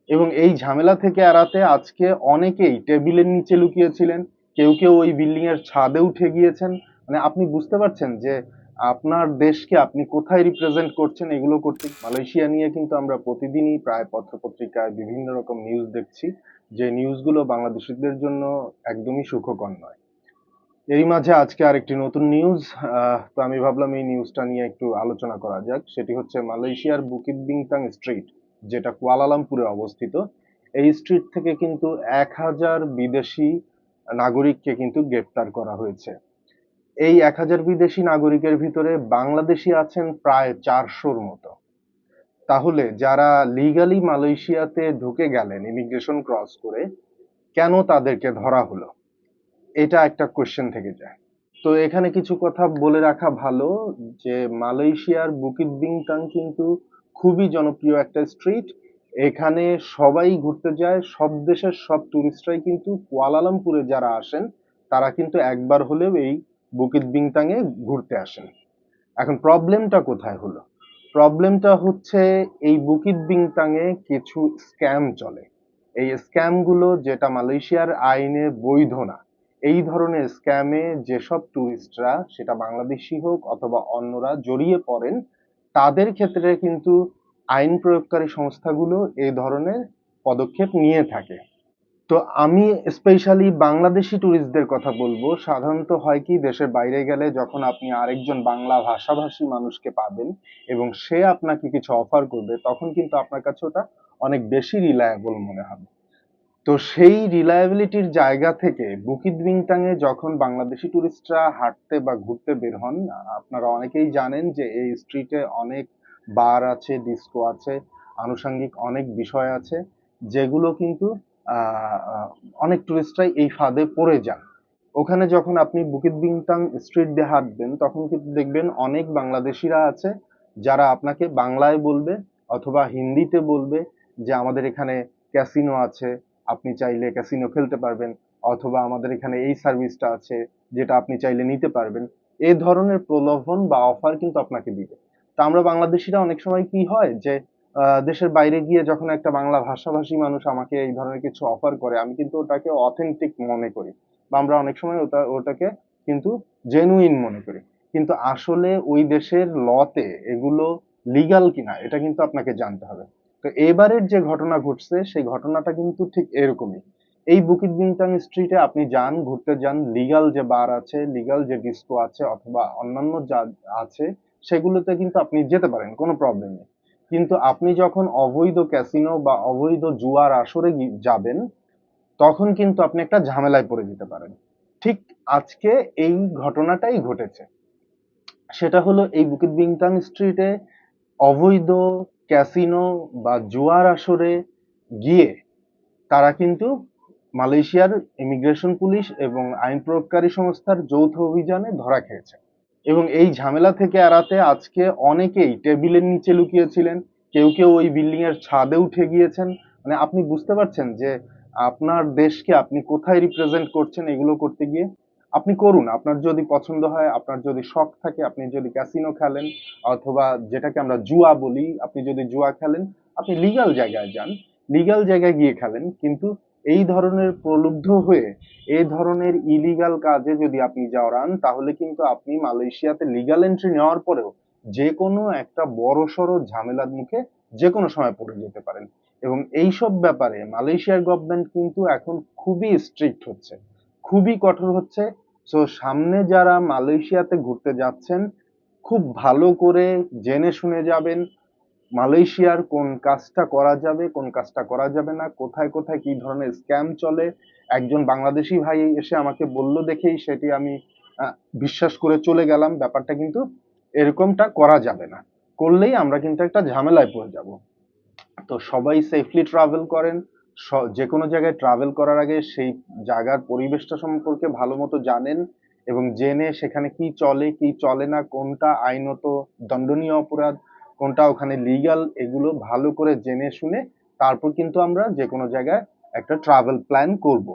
এবং এই ঝামেলা থেকে এড়াতে আজকে অনেকেই টেবিলের নিচে লুকিয়েছিলেন, কেউ কেউ ওই বিল্ডিং এর ছাদে উঠে গিয়েছেন। মানে আপনি বুঝতে পারছেন যে আপনার দেশকে আপনি কোথায় রিপ্রেজেন্ট করছেন এগুলো করতে। মালয়েশিয়া নিয়ে কিন্তু আমরা প্রতিদিনই প্রায় পত্রপত্রিকায় বিভিন্ন রকম নিউজ দেখছি, যে নিউজগুলো বাংলাদেশিদের জন্য একদমই সুখকর নয়। এরই মাঝে আজকে আরেকটি নতুন নিউজ, তো আমি ভাবলাম এই নিউজটা নিয়ে একটু আলোচনা করা যাক। সেটি হচ্ছে মালয়েশিয়ার বুকিত বিংতাং স্ট্রিট, যেটা কুয়ালালামপুরে অবস্থিত। এই স্ট্রিট থেকে কিন্তু 1000 বিদেশি নাগরিককে কিন্তু গ্রেপ্তার করা হয়েছে। এই 1000 বিদেশি নাগরিকের ভিতরে বাংলাদেশি আছেন প্রায় 400-র মতো। তাহলে যারা লিগালি মালয়েশিয়াতে ঢুকে গেলেন ইমিগ্রেশন ক্রস করে, কেন তাদেরকে ধরা হলো, এটা একটা কোশ্চেন থেকে যায়। তো এখানে কিছু কথা বলে রাখা ভালো, যে মালয়েশিয়ার বুকিত বিংতাং কিন্তু খুবই জনপ্রিয় একটা স্ট্রিট। এখানে সবাই ঘুরতে যায়, সব দেশের সব টুরিস্টরাই কিন্তু কুয়ালালামপুরে যারা আসেন তারা কিন্তু একবার হলেও এই বুকিত বিংতাং এ ঘুরতে আসেন। এখন প্রবলেমটা কোথায় হলো? প্রবলেমটা হচ্ছে এই বুকিত বিংতাং এ কিছু স্ক্যাম চলে। এই স্ক্যাম গুলো, যেটা মালয়েশিয়ার আইনে বৈধ না, এই ধরনের স্ক্যামে যেসব টুরিস্টরা, সেটা বাংলাদেশি হোক অথবা অন্যরা, জড়িয়ে পড়েন, তাদের ক্ষেত্রে কিন্তু আইন প্রয়োগকারী সংস্থাগুলো এই ধরনের পদক্ষেপ নিয়ে থাকে। তো আমি স্পেশালি বাংলাদেশি ট্যুরিস্টদের কথা বলবো। সাধারণত হয় কি, দেশের বাইরে গেলে যখন আপনি আরেকজন বাংলা ভাষাভাষী মানুষকে পাবেন এবং সে আপনাকে কিছু অফার করবে, তখন কিন্তু আপনার কাছে ওটা অনেক বেশি রিলায়েবল মনে হবে। তো সেই রিলায়েবিলিটির জায়গা থেকে বুকিত বিংতাং এ যখন বাংলাদেশি ট্যুরিস্টরা হাঁটতে বা ঘুরতে বের হন, আপনারা অনেকেই জানেন যে এই স্ট্রিটে অনেক বার আছে, ডিস্কো আছে, আনুষঙ্গিক অনেক বিষয় আছে, যেগুলো কিন্তু আহ, আহ, অনেক টুরিস্টরাই এই ফাঁদে পড়ে যান। ওখানে যখন আপনি বুকিত বিংতাং স্ট্রিট দিয়ে হাঁটবেন, তখন কিন্তু দেখবেন অনেক বাংলাদেশিরা আছে যারা আপনাকে বাংলায় বলবে অথবা হিন্দিতে বলবে যে আমাদের এখানে ক্যাসিনো আছে, আপনি চাইলে ক্যাসিনো খেলতে পারবেন, অথবা আমাদের এখানে এই সার্ভিসটা আছে যেটা আপনি চাইলে নিতে পারবেন। এই ধরনের প্রলোভন বা অফার কিন্তু আপনাকে দিবে। তা আমরা বাংলাদেশিরা অনেক সময় কি হয় যে দেশের বাইরে গিয়ে যখন একটা বাংলা ভাষাভাষী মানুষ আমাকে এই ধরনের কিছু অফার করে, আমি কিন্তু ওটাকে অথেন্টিক মনে করি, বা আমরা অনেক সময় ওটাকে কিন্তু জেনুইন মনে করি। কিন্তু আসলে ওই দেশের লতে এগুলো লিগাল কিনা এটা কিন্তু আপনাকে জানতে হবে। তো এবারের যে ঘটনা ঘটছে সেই ঘটনাটা কিন্তু ঠিক এরকমই। এই বুকিত বিংতাং স্ট্রিটে আপনি যান, ঘুরতে যান, লিগাল যে বার আছে, লিগাল যে ডিস্কো আছে অথবা অন্যান্য যা আছে, সেগুলোতে কিন্তু আপনি যেতে পারেন, কোনো প্রবলেম নেই। কিন্তু আপনি যখন অবৈধ ক্যাসিনো বা অবৈধ জুয়ার আসরে যাবেন, তখন কিন্তু আপনি একটা ঝামেলায় পড়ে যেতে পারেন। ঠিক আজকে এই ঘটনাটাই ঘটেছে। সেটা হলো, এই বুকিত বিংতাং স্ট্রিটে অবৈধ ক্যাসিনো বা জুয়ার আসরে গিয়ে তারা কিন্তু মালয়েশিয়ার ইমিগ্রেশন পুলিশ এবং আইন প্রয়োগকারী সংস্থার যৌথ অভিযানে ধরা খেয়েছে। এবং এই ঝামেলা থেকে এড়াতে আজকে অনেকেই টেবিলের নিচে লুকিয়েছিলেন, কেউ কেউ ওই বিল্ডিং এর ছাদে উঠে গিয়েছেন। মানে আপনি বুঝতে পারছেন যে আপনার দেশকে আপনি কোথায় রিপ্রেজেন্ট করছেন এগুলো করতে গিয়ে। আপনি করুন, আপনার যদি পছন্দ হয়, আপনার যদি শখ থাকে, আপনি যদি ক্যাসিনো খেলেন অথবা যেটাকে আমরা জুয়া বলি, আপনি যদি জুয়া খেলেন, আপনি লিগ্যাল জায়গায় যান, লিগ্যাল জায়গায় গিয়ে খেলেন। কিন্তু এই ধরনের প্রলুব্ধ হয়ে এই ধরনের ইলিগাল কাজে যদি আপনি জড়ান, তাহলে কিন্তু আপনি মালয়েশিয়াতে লিগ্যাল এন্ট্রি নেওয়ার পরেও যে কোনো একটা বড়সড় ঝামেলার মুখে যে কোনো সময় পড়ে যেতে পারেন। এবং এইসব ব্যাপারে মালয়েশিয়ার গভর্নমেন্ট কিন্তু এখন খুবই স্ট্রিক্ট হচ্ছে, খুবই কঠোর হচ্ছে। সো সামনে যারা মালয়েশিয়াতে ঘুরতে যাচ্ছেন, খুব ভালো করে জেনে শুনে যাবেন মালয়েশিয়ার কোন কাজটা করা যাবে, কোন কাজটা করা যাবে না, কোথায় কোথায় কি ধরনের স্ক্যাম চলে। একজন বাংলাদেশি ভাই এসে আমাকে বলল দেখেই সেটি আমি বিশ্বাস করে চলে গেলাম, ব্যাপারটা কিন্তু এরকমটা করা যাবে না। করলেই আমরা কিন্তু একটা ঝামেলায় পড়ে যাব। তো সবাই সেফলি ট্রাভেল করেন। যে কোনো জায়গায় ট্রাভেল করার আগে সেই জায়গার পরিবেশটা সম্পর্কে ভালো মতো জানেন, এবং জেনে সেখানে কি চলে কি চলে না, কোনটা আইনত দণ্ডনীয় অপরাধ, কোনটা ওখানে লিগ্যাল, এগুলো ভালো করে জেনে শুনে তারপর কিন্তু আমরা যে কোনো জায়গায় একটা ট্রাভেল প্ল্যান করব।